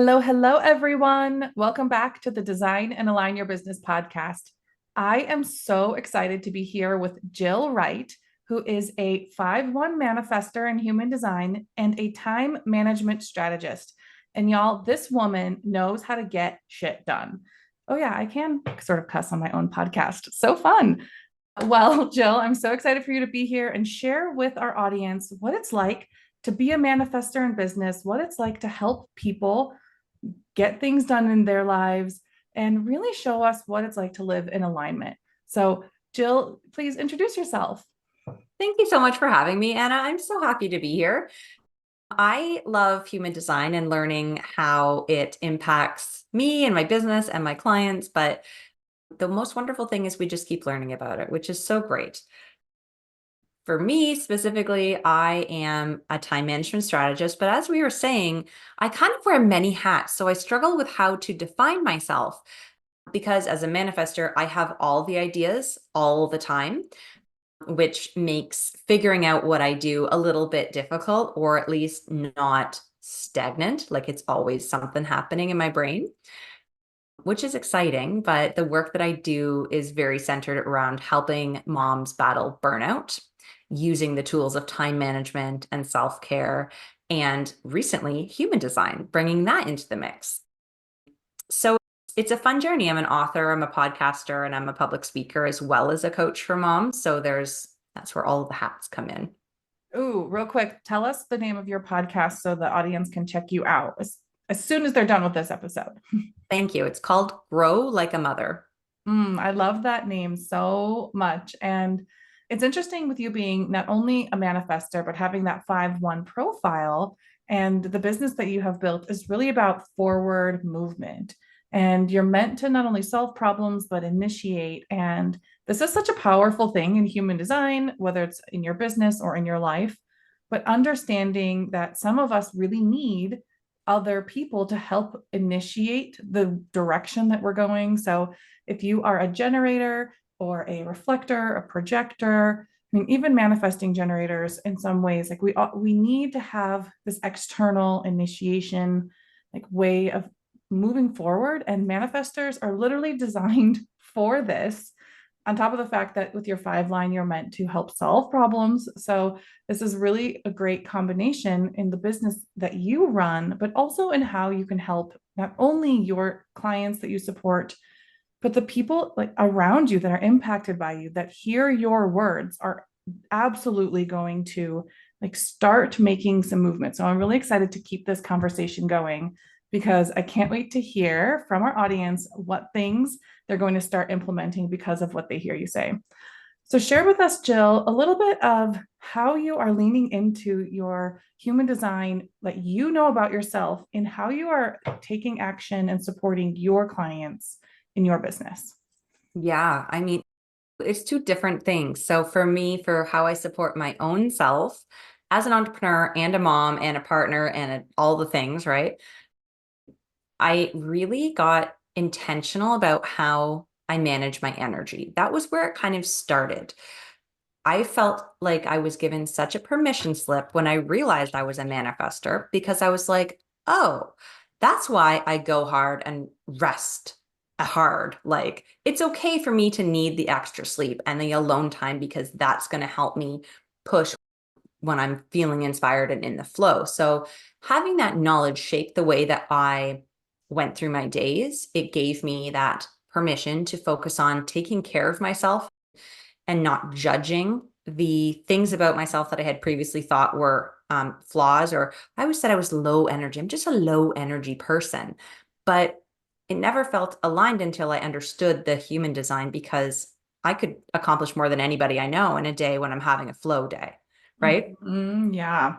Hello, hello, everyone. Welcome back to the Design and Align Your Business podcast. I am so excited to be here with Jill Wright, who is a 5-1 manifestor in human design and a time management strategist. And y'all, this woman knows how to get shit done. Oh, yeah, I can sort of cuss on my own podcast. So fun. Well, Jill, I'm so excited for you to be here and share with our audience what it's like to be a manifestor in business, what it's like to help people get things done in their lives, and really show us what it's like to live in alignment. So, Jill, please introduce yourself. Thank you so much for having me, Anna. I'm so happy to be here. I love human design and learning how it impacts me and my business and my clients. But the most wonderful thing is we just keep learning about it, which is so great. For me specifically, I am a time management strategist, but as we were saying, I kind of wear many hats. So I struggle with how to define myself because as a manifester, I have all the ideas all the time, which makes figuring out what I do a little bit difficult, or at least not stagnant. Like it's always something happening in my brain, which is exciting. But the work that I do is very centered around helping moms battle burnout using the tools of time management and self-care, and recently human design, bringing that into the mix. So it's a fun journey. I'm an author, I'm a podcaster, and I'm a public speaker as well as a coach for moms. So that's where all the hats come in. Ooh, real quick, tell us the name of your podcast so the audience can check you out as soon as they're done with this episode. Thank you. It's called Grow Like a Mother. I love that name so much. And it's interesting with you being not only a manifester, but having that 5-1 profile. And the business that you have built is really about forward movement. And you're meant to not only solve problems, but initiate. And this is such a powerful thing in human design, whether it's in your business or in your life. But understanding that some of us really need other people to help initiate the direction that we're going. So if you are a generator or a reflector, a projector, I mean, even manifesting generators in some ways, like we need to have this external initiation, like way of moving forward. And manifestors are literally designed for this. On top of the fact that with your 5 line, you're meant to help solve problems. So this is really a great combination in the business that you run, but also in how you can help not only your clients that you support, but the people like around you that are impacted by you, that hear your words, are absolutely going to like start making some movement. So I'm really excited to keep this conversation going because I can't wait to hear from our audience what things they're going to start implementing because of what they hear you say. So share with us, Jill, a little bit of how you are leaning into your human design, that you know about yourself, and how you are taking action and supporting your clients in your business. Yeah, I mean, it's two different things. So for me, for how I support my own self as an entrepreneur and a mom and a partner and all the things, right? I really got intentional about how I manage my energy. That was where it kind of started. I felt like I was given such a permission slip when I realized I was a manifester because I was like, oh, that's why I go hard and rest hard. Like, it's okay for me to need the extra sleep and the alone time because that's going to help me push when I'm feeling inspired and in the flow. So, having that knowledge shape the way that I went through my days, it gave me that permission to focus on taking care of myself and not judging the things about myself that I had previously thought were flaws, or I always said I was low energy. I'm just a low energy person. But it never felt aligned until I understood the human design, because I could accomplish more than anybody I know in a day when I'm having a flow day, right? Yeah.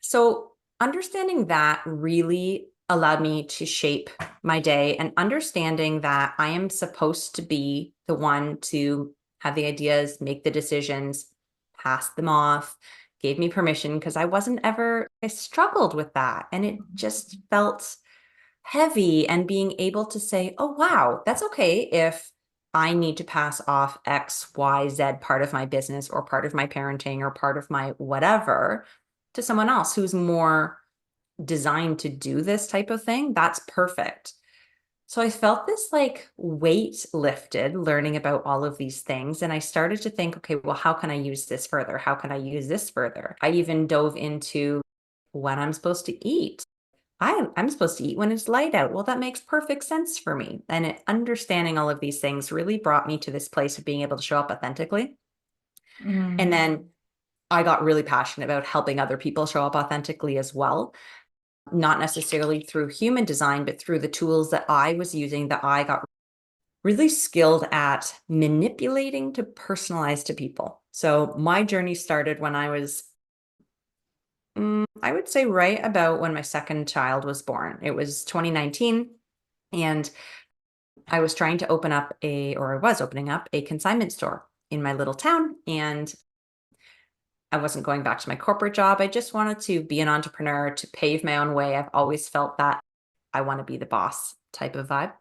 So understanding that really allowed me to shape my day, and understanding that I am supposed to be the one to have the ideas, make the decisions, pass them off, gave me permission, because I struggled with that. And it just felt heavy. And being able to say, oh, wow, that's okay if I need to pass off X, Y, Z part of my business or part of my parenting or part of my whatever to someone else who's more designed to do this type of thing, that's perfect. So I felt this like weight lifted learning about all of these things. And I started to think, okay, well, how can I use this further? How can I use this further? I even dove into when I'm supposed to eat. I'm supposed to eat when it's light out. Well, that makes perfect sense for me. And understanding all of these things really brought me to this place of being able to show up authentically. And Mm. then I got really passionate about helping other people show up authentically as well, not necessarily through human design, but through the tools that I was using that I got really skilled at manipulating to personalize to people. So my journey started when I was, I would say right about when my second child was born. It was 2019, and I was trying to open up or I was opening up a consignment store in my little town. And I wasn't going back to my corporate job. I just wanted to be an entrepreneur, to pave my own way. I've always felt that I want to be the boss type of vibe,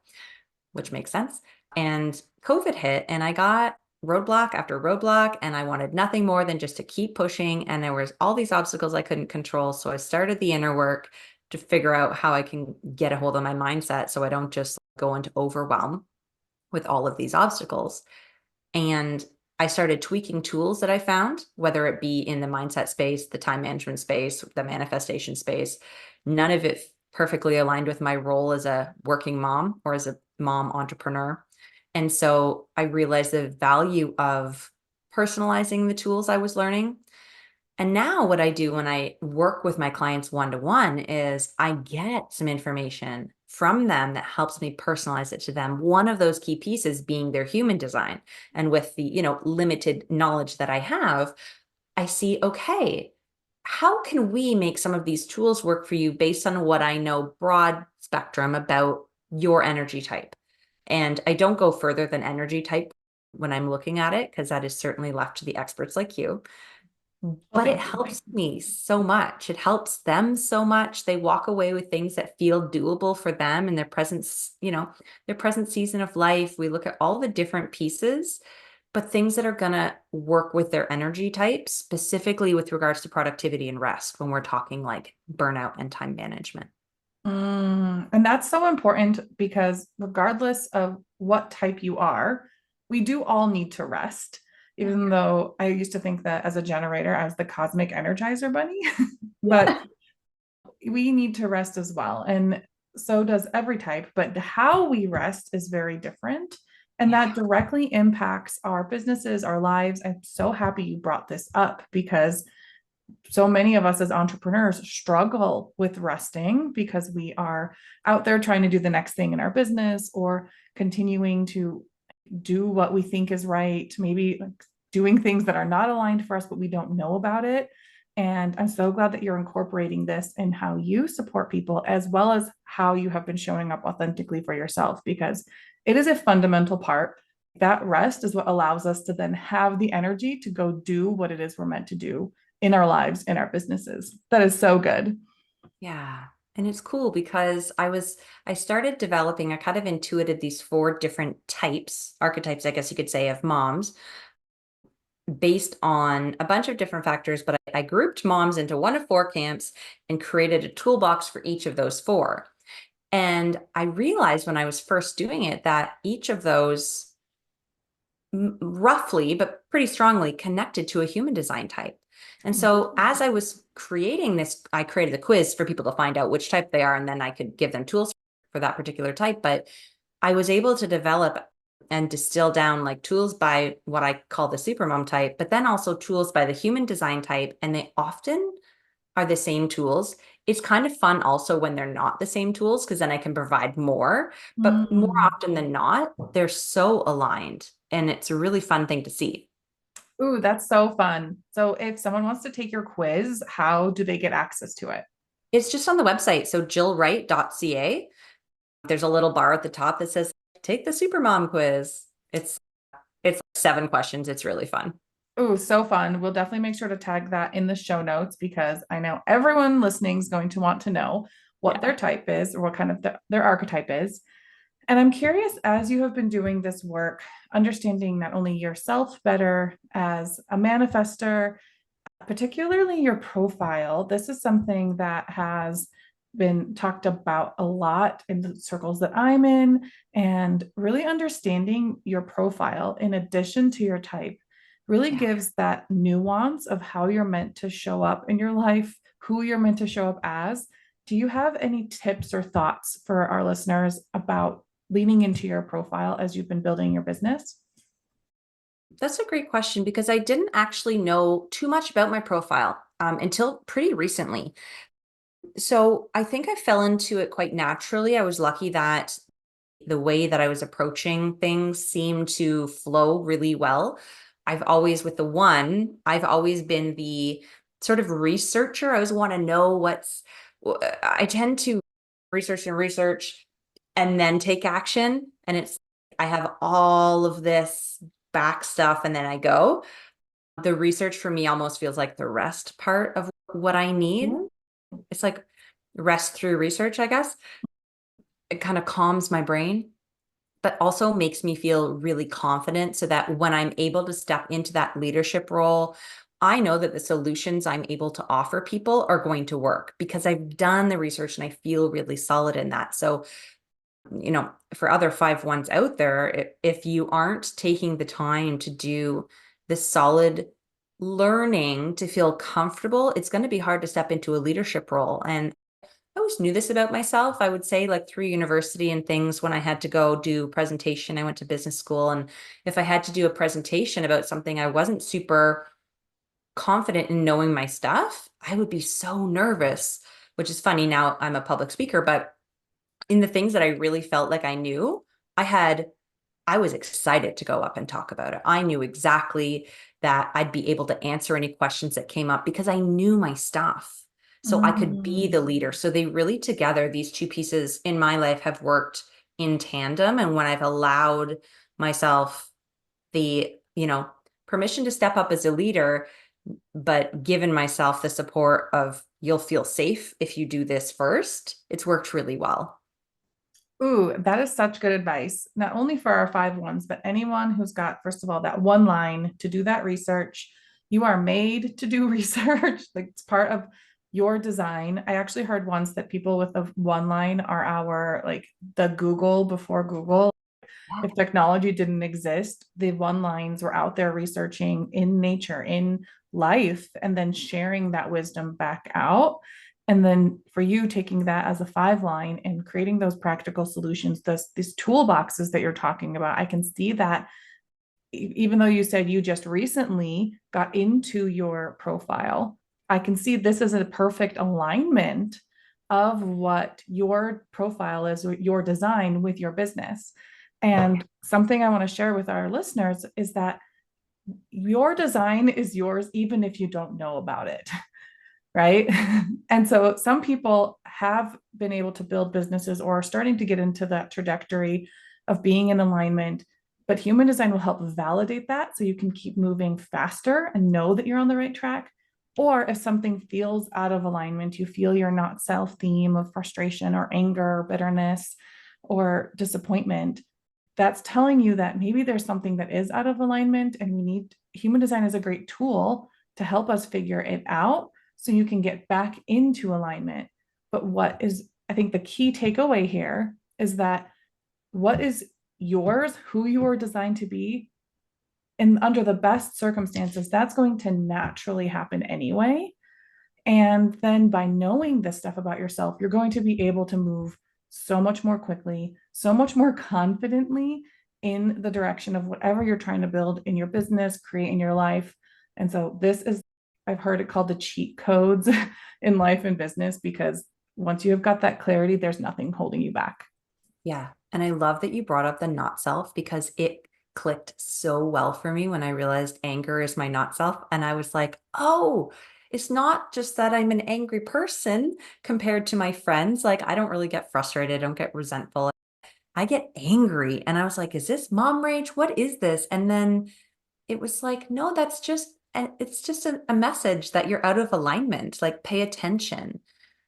which makes sense. And COVID hit, and I got roadblock after roadblock, and I wanted nothing more than just to keep pushing. And there was all these obstacles I couldn't control. So I started the inner work to figure out how I can get a hold of my mindset so I don't just go into overwhelm with all of these obstacles. And I started tweaking tools that I found, whether it be in the mindset space, the time management space, the manifestation space. None of it perfectly aligned with my role as a working mom or as a mom entrepreneur. And so I realized the value of personalizing the tools I was learning. And now what I do when I work with my clients one-to-one is I get some information from them that helps me personalize it to them. One of those key pieces being their human design. And with the, limited knowledge that I have, I see, okay, how can we make some of these tools work for you based on what I know broad spectrum about your energy type? And I don't go further than energy type when I'm looking at it, because that is certainly left to the experts like you. Well, But it thank you. helps me so much. It helps them so much. They walk away with things that feel doable for them in their their present season of life. We look at all the different pieces, but things that are going to work with their energy type, specifically with regards to productivity and rest when we're talking like burnout and time management. And that's so important because regardless of what type you are, we do all need to rest. Even though I used to think that as a generator, I was the cosmic energizer bunny, but Yeah. we need to rest as well. And so does every type, but how we rest is very different. And Yeah. that directly impacts our businesses, our lives. I'm so happy you brought this up because so many of us as entrepreneurs struggle with resting because we are out there trying to do the next thing in our business or continuing to do what we think is right, maybe like doing things that are not aligned for us, but we don't know about it. And I'm so glad that you're incorporating this in how you support people, as well as how you have been showing up authentically for yourself, because it is a fundamental part. That rest is what allows us to then have the energy to go do what it is we're meant to do in our lives, in our businesses. That is so good. Yeah. And it's cool because I started developing, I kind of intuited these four different archetypes, I guess you could say, of moms based on a bunch of different factors, but I grouped moms into one of four camps and created a toolbox for each of those four. And I realized when I was first doing it that each of those roughly, but pretty strongly connected to a human design type. And so as I was creating this, I created a quiz for people to find out which type they are, and then I could give them tools for that particular type. But I was able to develop and distill down like tools by what I call the supermom type, but then also tools by the human design type. And they often are the same tools. It's kind of fun also when they're not the same tools, because then I can provide more, but more Mm. often than not, they're so aligned. And it's a really fun thing to see. Ooh, that's so fun. So if someone wants to take your quiz, how do they get access to it? It's just on the website. So jillwright.ca. There's a little bar at the top that says, take the supermom quiz. It's 7 questions. It's really fun. Ooh, so fun. We'll definitely make sure to tag that in the show notes because I know everyone listening is going to want to know what Yeah. their type is or what kind of their archetype is. And I'm curious, as you have been doing this work, understanding not only yourself better as a manifester, particularly your profile, this is something that has been talked about a lot in the circles that I'm in, and really understanding your profile in addition to your type really Yeah. gives that nuance of how you're meant to show up in your life, who you're meant to show up as. Do you have any tips or thoughts for our listeners about leaning into your profile as you've been building your business? That's a great question because I didn't actually know too much about my profile until pretty recently. So I think I fell into it quite naturally. I was lucky that the way that I was approaching things seemed to flow really well. With the one, I've always been the sort of researcher. I always want to know I tend to research and then take action. And I have all of this back stuff and then I go. The research for me almost feels like the rest part of what I need. It's like rest through research, I guess. It kind of calms my brain, but also makes me feel really confident so that when I'm able to step into that leadership role, I know that the solutions I'm able to offer people are going to work because I've done the research and I feel really solid in that. So, for other 5-1s out there, if you aren't taking the time to do the solid learning to feel comfortable, it's going to be hard to step into a leadership role. And I always knew this about myself. I would say, like, through university and things, when I had to go do presentation, I went to business school. And if I had to do a presentation about something I wasn't super confident in knowing my stuff, I would be so nervous, which is funny. Now I'm a public speaker, but in the things that I really felt like I knew, I was excited to go up and talk about it. I knew exactly that I'd be able to answer any questions that came up because I knew my stuff. So I could be Mm. the leader. So they really together, these two pieces in my life have worked in tandem. And when I've allowed myself the, permission to step up as a leader, but given myself the support of you'll feel safe if you do this first, it's worked really well. Ooh, that is such good advice, not only for our 5-1s, but anyone who's got, first of all, that one line to do that research. You are made to do research. Like, it's part of your design. I actually heard once that people with a one line are like the Google before Google. If technology didn't exist, the one lines were out there researching in nature, in life, and then sharing that wisdom back out. And then for you taking that as a 5 line and creating those practical solutions, these toolboxes that you're talking about, I can see that even though you said you just recently got into your profile, I can see this is a perfect alignment of what your profile is, your design with your business. And something I want to share with our listeners is that your design is yours, even if you don't know about it. Right. And so some people have been able to build businesses or are starting to get into that trajectory of being in alignment. But human design will help validate that so you can keep moving faster and know that you're on the right track. Or if something feels out of alignment, you feel you're not self theme of frustration or anger or bitterness or disappointment, that's telling you that maybe there's something that is out of alignment, and we need human design is a great tool to help us figure it out so you can get back into alignment. But what is, I think, the key takeaway here is that what is yours, who you are designed to be, and under the best circumstances, that's going to naturally happen anyway. And then by knowing this stuff about yourself, you're going to be able to move so much more quickly, so much more confidently in the direction of whatever you're trying to build in your business, create in your life. And so this is, I've heard it called the cheat codes in life and business, because once you have got that clarity, there's nothing holding you back. Yeah. And I love that you brought up the not self because it clicked so well for me when I realized anger is my not self. And I was like, oh, it's not just that I'm an angry person compared to my friends. Like, I don't really get frustrated, I don't get resentful. I get angry. And I was like, is this mom rage? What is this? And then it was like, no, it's just a message that you're out of alignment. Like, pay attention.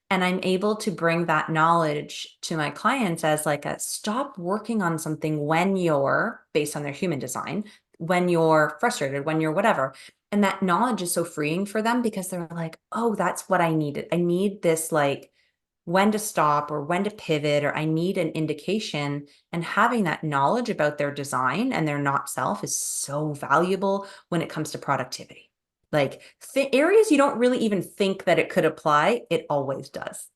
And I'm able to bring that knowledge to my clients as like a stop working on something when you're based on their human design, when you're frustrated, when you're whatever. And that knowledge is so freeing for them because they're like, oh, that's what I needed. I need this like when to stop or when to pivot, or I need an indication. And having that knowledge about their design and their not self is so valuable when it comes to productivity. Like areas you don't really even think that it could apply, it always does.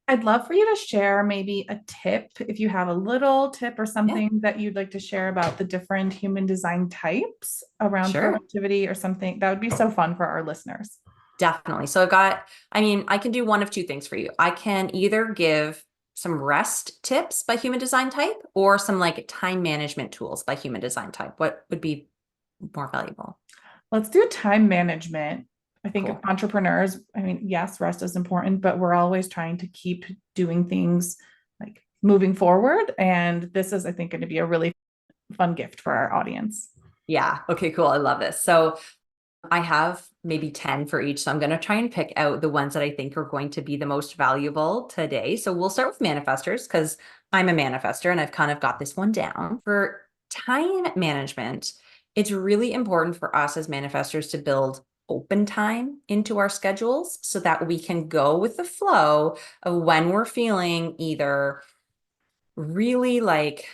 I'd love for you to share maybe a tip, if you have a little tip or Yeah, something that you'd like to share about the different human design types around sure. productivity or something. That would be so fun for our listeners. Definitely. So I can do one of two things for you. I can either give some rest tips by human design type or some like time management tools by human design type. What would be more valuable? Let's do time management. I think Cool. entrepreneurs, I mean, yes, rest is important, but we're always trying to keep doing things like moving forward. And this is, I think, going to be a really fun gift for our audience. Yeah. Okay, cool. I love this. So I have maybe 10 for each. So I'm going to try and pick out the ones that I think are going to be the most valuable today. So we'll start with manifestors because I'm a manifester and I've kind of got this one down. For time management, it's really important for us as manifestors to build open time into our schedules so that we can go with the flow of when we're feeling either really like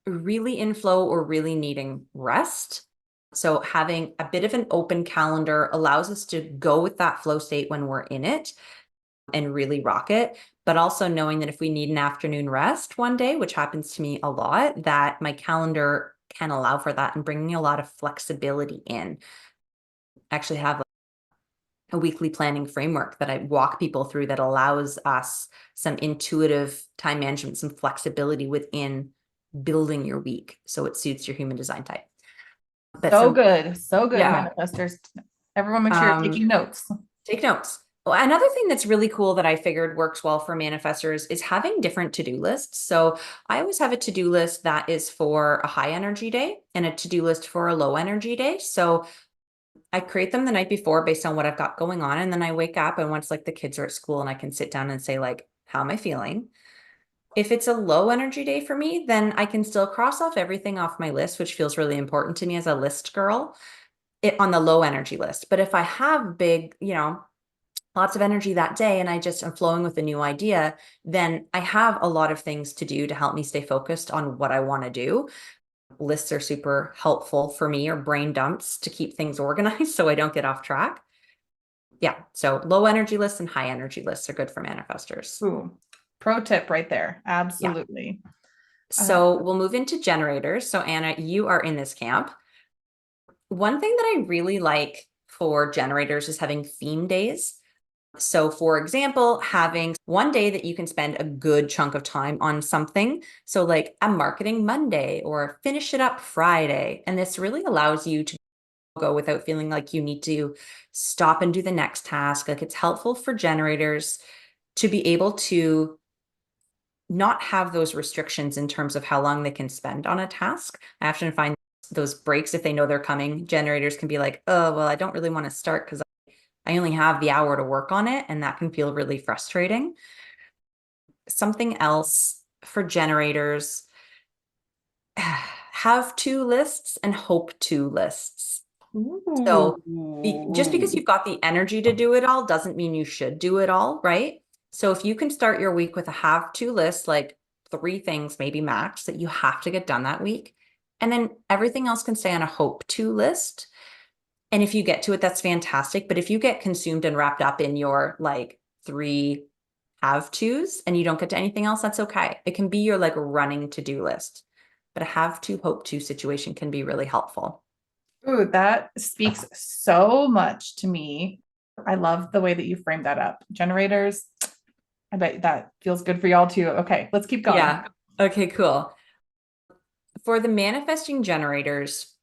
really in flow or really needing rest. So having a bit of an open calendar allows us to go with that flow state when we're in it and really rock it. But also knowing that if we need an afternoon rest one day, which happens to me a lot, that my calendar can allow for that and bringing a lot of flexibility in. I actually have a weekly planning framework that I walk people through that allows us some intuitive time management, some flexibility within building your week so it suits your human design type. But So some, good. So good, yeah, manifestors. Everyone make sure you're um, taking notes. take notes. Well, another thing that's really cool that I figured works well for manifestors is having different to-do lists. So I always have a to-do list that is for a high energy day and a to-do list for a low energy day. So I create them the night before based on what I've got going on. And then I wake up and once like the kids are at school and I can sit down and say like, how am I feeling? If it's a low energy day for me, then I can still cross off everything off my list, which feels really important to me as a list girl, on the low energy list. But if I have big, lots of energy that day and I just am flowing with a new idea, then I have a lot of things to do to help me stay focused on what I want to do. Lists are super helpful for me, or brain dumps to keep things organized so I don't get off track. Yeah. So low energy lists and high energy lists are good for manifestors. Ooh, pro tip right there. Yeah. Absolutely. Uh, So we'll move into generators. So Anna, you are in this camp. One thing that I really like for generators is having theme days. So for example, having one day that you can spend a good chunk of time on something. So like a marketing Monday or finish it up Friday. And this really allows you to go without feeling like you need to stop and do the next task. Like it's helpful for generators to be able to not have those restrictions in terms of how long they can spend on a task. I often find those breaks, if they know they're coming, generators can be like, oh, well, I don't really want to start because I only have the hour to work on it. And that can feel really frustrating. Something else for generators, have to lists and hope to lists. So just because ooh. you've got the energy to do it all doesn't mean you should do it all, right? So if you can start your week with a have to list, like 3 things, maybe max, that you have to get done that week, and then everything else can stay on a hope to list. And if you get to it, that's fantastic. But if you get consumed and wrapped up in your like 3 have tos and you don't get to anything else, that's okay. It can be your like running to-do list. But a have to, hope to situation can be really helpful. Ooh, that speaks so much to me. I love the way that you framed that up. Generators, I bet that feels good for y'all too. Okay, let's keep going. Yeah. Okay, cool. For the manifesting generators,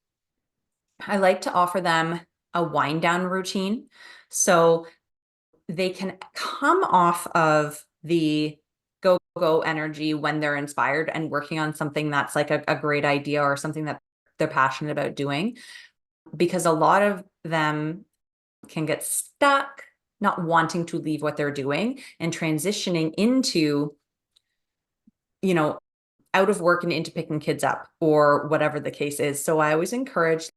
I like to offer them a wind down routine. So they can come off of the go energy when they're inspired and working on something that's like a great idea or something that they're passionate about doing. Because a lot of them can get stuck not wanting to leave what they're doing and transitioning into, you know, out of work and into picking kids up or whatever the case is. So I always encourage,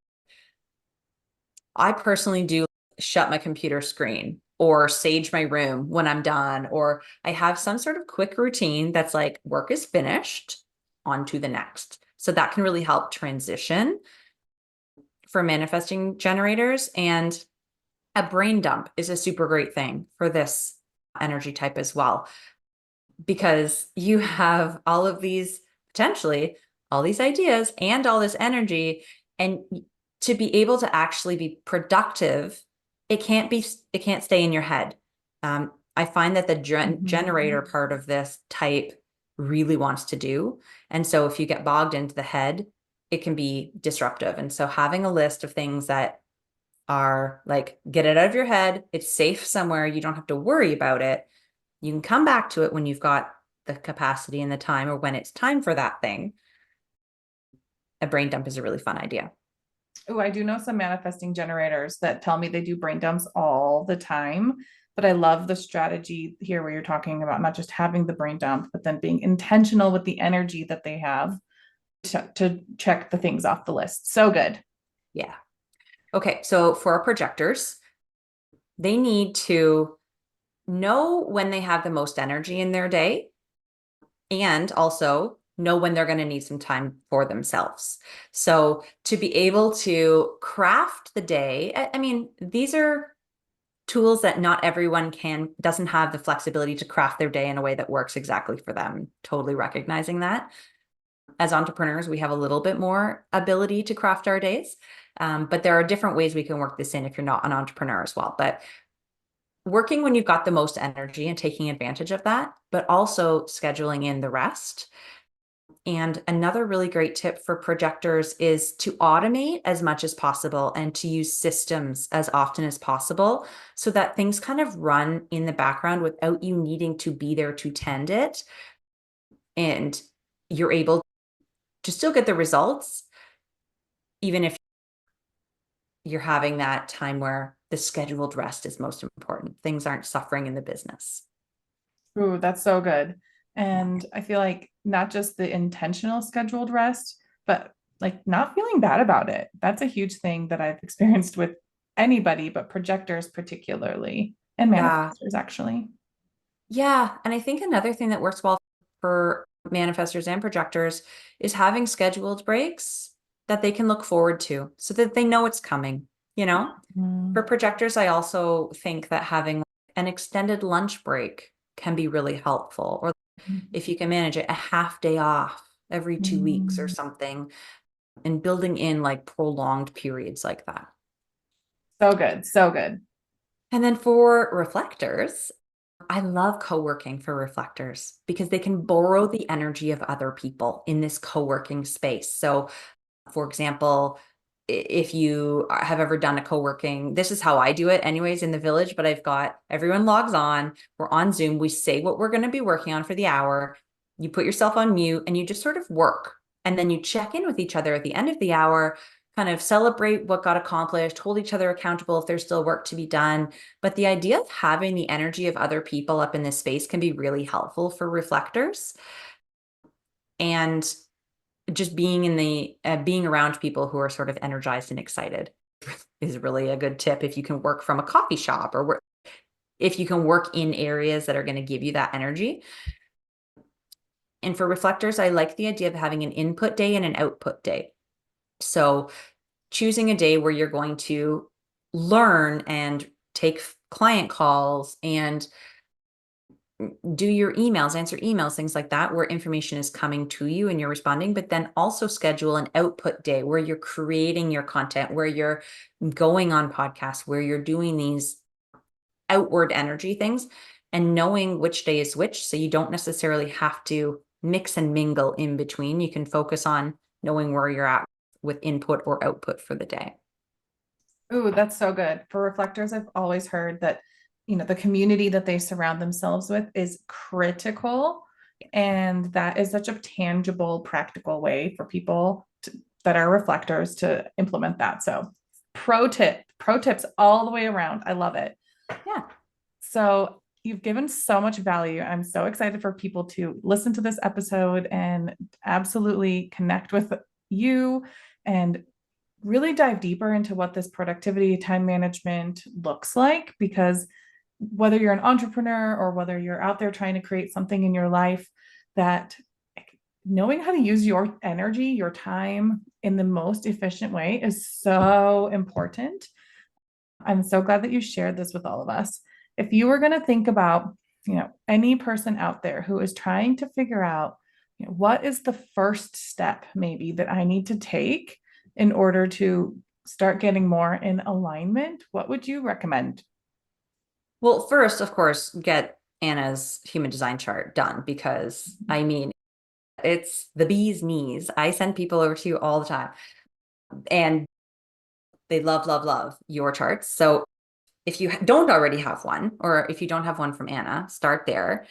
I personally do shut my computer screen or sage my room when I'm done, or I have some sort of quick routine that's like work is finished, on to the next. So that can really help transition for manifesting generators. And a brain dump is a super great thing for this energy type as well, because you have all of these potentially all these ideas and all this energy, and to be able to actually be productive, it can't stay in your head. I find that the generator part of this type really wants to do. And so if you get bogged into the head, it can be disruptive. And so having a list of things that are like, get it out of your head, it's safe somewhere, you don't have to worry about it. You can come back to it when you've got the capacity and the time, or when it's time for that thing. A brain dump is a really fun idea. Oh, I do know some manifesting generators that tell me they do brain dumps all the time. But I love the strategy here where you're talking about not just having the brain dump, but then being intentional with the energy that they have to check the things off the list. So good. Yeah. Okay. So for our projectors, they need to know when they have the most energy in their day, and also know when they're going to need some time for themselves. So to be able to craft the day, I mean, these are tools that not everyone doesn't have the flexibility to craft their day in a way that works exactly for them. Totally recognizing that. As entrepreneurs, we have a little bit more ability to craft our days. But there are different ways we can work this in if you're not an entrepreneur as well. But working when you've got the most energy and taking advantage of that, but also scheduling in the rest. And another really great tip for projectors is to automate as much as possible and to use systems as often as possible, so that things kind of run in the background without you needing to be there to tend it. And you're able to still get the results, even if you're having that time where the scheduled rest is most important. Things aren't suffering in the business. Ooh, that's so good. Yeah. And I feel like not just the intentional scheduled rest, but like not feeling bad about it. That's a huge thing that I've experienced with anybody, but projectors particularly, and Yeah. manifestors actually. Yeah. And I think another thing that works well for manifestors and projectors is having scheduled breaks that they can look forward to, so that they know it's coming. You know, for Mm. projectors, I also think that having an extended lunch break can be really helpful. Or if you can manage it, a half day off every 2 weeks or Mm. something, and building in like prolonged periods like that. So good. So good. And then for reflectors, I love co-working for reflectors because they can borrow the energy of other people in this co-working space. So, for example, if you have ever done a co-working, this is how I do it anyways in the village, but I've got everyone logs on, we're on Zoom, we say what we're going to be working on for the hour, you put yourself on mute and you just sort of work. And then you check in with each other at the end of the hour, kind of celebrate what got accomplished, hold each other accountable if there's still work to be done. But the idea of having the energy of other people up in this space can be really helpful for reflectors. And just being in the being around people who are sort of energized and excited is really a good tip. If you can work from a coffee shop, or if you can work in areas that are going to give you that energy. And for reflectors, I like the idea of having an input day and an output day. So choosing a day where you're going to learn and take client calls and do your emails, answer emails, things like that, where information is coming to you and you're responding, but then also schedule an output day where you're creating your content, where you're going on podcasts, where you're doing these outward energy things, and knowing which day is which. So you don't necessarily have to mix and mingle in between. You can focus on knowing where you're at with input or output for the day. Ooh, that's so good. For reflectors, I've always heard that, the community that they surround themselves with is critical. And that is such a tangible, practical way for people that are reflectors to implement that. So, pro tips all the way around. I love it. Yeah. So, you've given so much value. I'm so excited for people to listen to this episode and absolutely connect with you and really dive deeper into what this productivity time management looks like, because whether you're an entrepreneur or whether you're out there trying to create something in your life, that knowing how to use your energy, your time in the most efficient way is so important. I'm so glad that you shared this with all of us. If you were going to think about, any person out there who is trying to figure out, what is the first step maybe that I need to take in order to start getting more in alignment, what would you recommend? Well, first, of course, get Anna's human design chart done because I mean, it's the bee's knees. I send people over to you all the time and they love, love, love your charts. So if you don't already have one, or if you don't have one from Anna, start there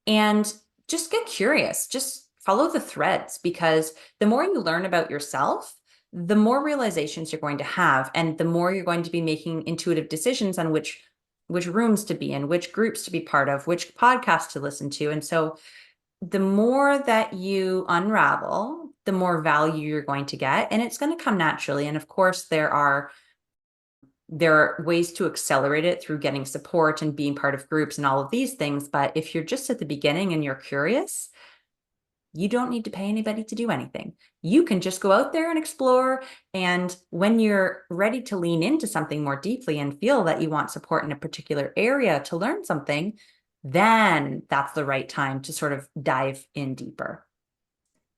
and just get curious. Just follow the threads because the more you learn about yourself, the more realizations you're going to have, and the more you're going to be making intuitive decisions on which rooms to be in, which groups to be part of, which podcasts to listen to. And so the more that you unravel, the more value you're going to get, and it's going to come naturally. And of course, there are ways to accelerate it through getting support and being part of groups and all of these things. But if you're just at the beginning and you're curious, you don't need to pay anybody to do anything. You can just go out there and explore. And when you're ready to lean into something more deeply and feel that you want support in a particular area to learn something, then that's the right time to sort of dive in deeper.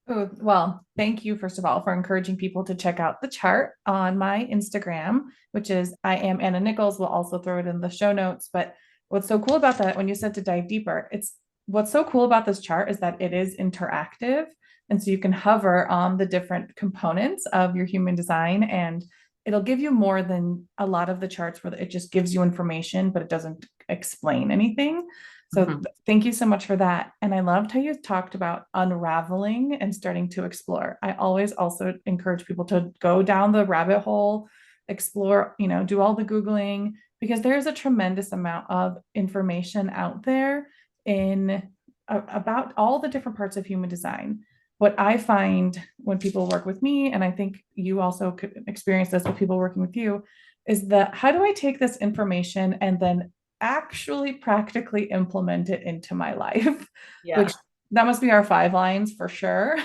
Oh, well, thank you, first of all, for encouraging people to check out the chart on my Instagram, which is I am Anna Nichols. We'll also throw it in the show notes. But what's so cool about that, when you said to dive deeper, it's what's so cool about this chart is that it is interactive. And so you can hover on the different components of your human design, and it'll give you more than a lot of the charts where it just gives you information, but it doesn't explain anything. So Mhm. thank you so much for that. And I loved how you talked about unraveling and starting to explore. I always also encourage people to go down the rabbit hole, explore, do all the Googling, because there's a tremendous amount of information out there in about all the different parts of human design. What I find when people work with me, and I think you also could experience this with people working with you, is that how do I take this information and then actually practically implement it into my life, which Yeah. that must be our five lines for sure.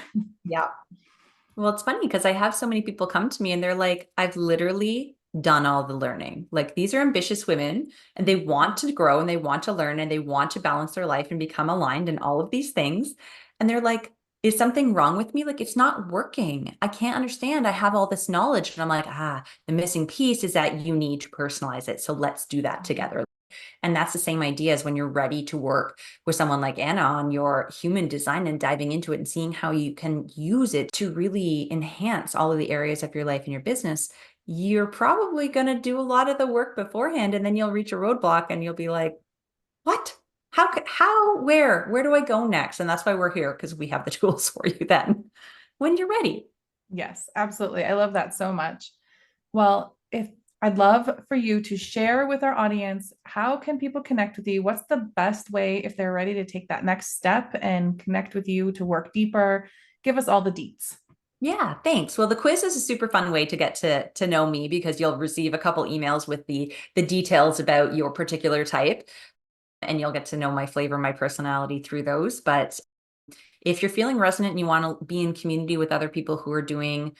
Yeah. Well, it's funny because I have so many people come to me and they're like, I've literally done all the learning. Like these are ambitious women and they want to grow and they want to learn and they want to balance their life and become aligned and all of these things. And they're like, is something wrong with me? Like it's not working. I can't understand. I have all this knowledge. And I'm like, the missing piece is that you need to personalize it. So let's do that together. And that's the same idea as when you're ready to work with someone like Anna on your human design and diving into it and seeing how you can use it to really enhance all of the areas of your life and your business. You're probably going to do a lot of the work beforehand, and then you'll reach a roadblock and you'll be like, what? Where do I go next? And that's why we're here, because we have the tools for you then when you're ready. Yes, absolutely. I love that so much. Well, if I'd love for you to share with our audience, how can people connect with you? What's the best way if they're ready to take that next step and connect with you to work deeper? Give us all the deets. Yeah, thanks. Well, the quiz is a super fun way to get to know me because you'll receive a couple emails with the details about your particular type, and you'll get to know my flavor, my personality through those. But if you're feeling resonant and you want to be in community with other people who are doing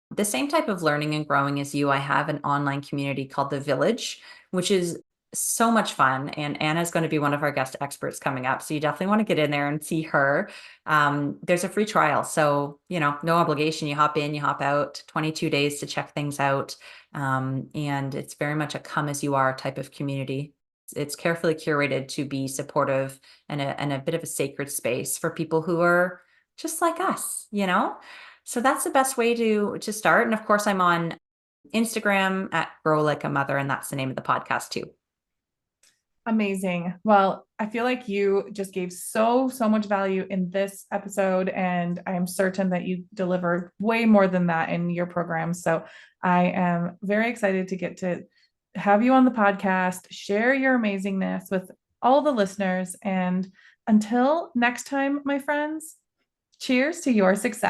the same type of learning and growing as you, I have an online community called The Village, which is so much fun. And Anna's going to be one of our guest experts coming up. So you definitely want to get in there and see her. There's a free trial. So, no obligation. You hop in, you hop out, 22 days to check things out. And it's very much a come as you are type of community. It's carefully curated to be supportive and a bit of a sacred space for people who are just like us. So that's the best way to start. And of course, I'm on Instagram at Grow Like a Mother, and that's the name of the podcast too. Amazing. Well, I feel like you just gave so much value in this episode, and I am certain that you delivered way more than that in your program. So I am very excited to get to have you on the podcast, share your amazingness with all the listeners. And until next time, my friends, cheers to your success.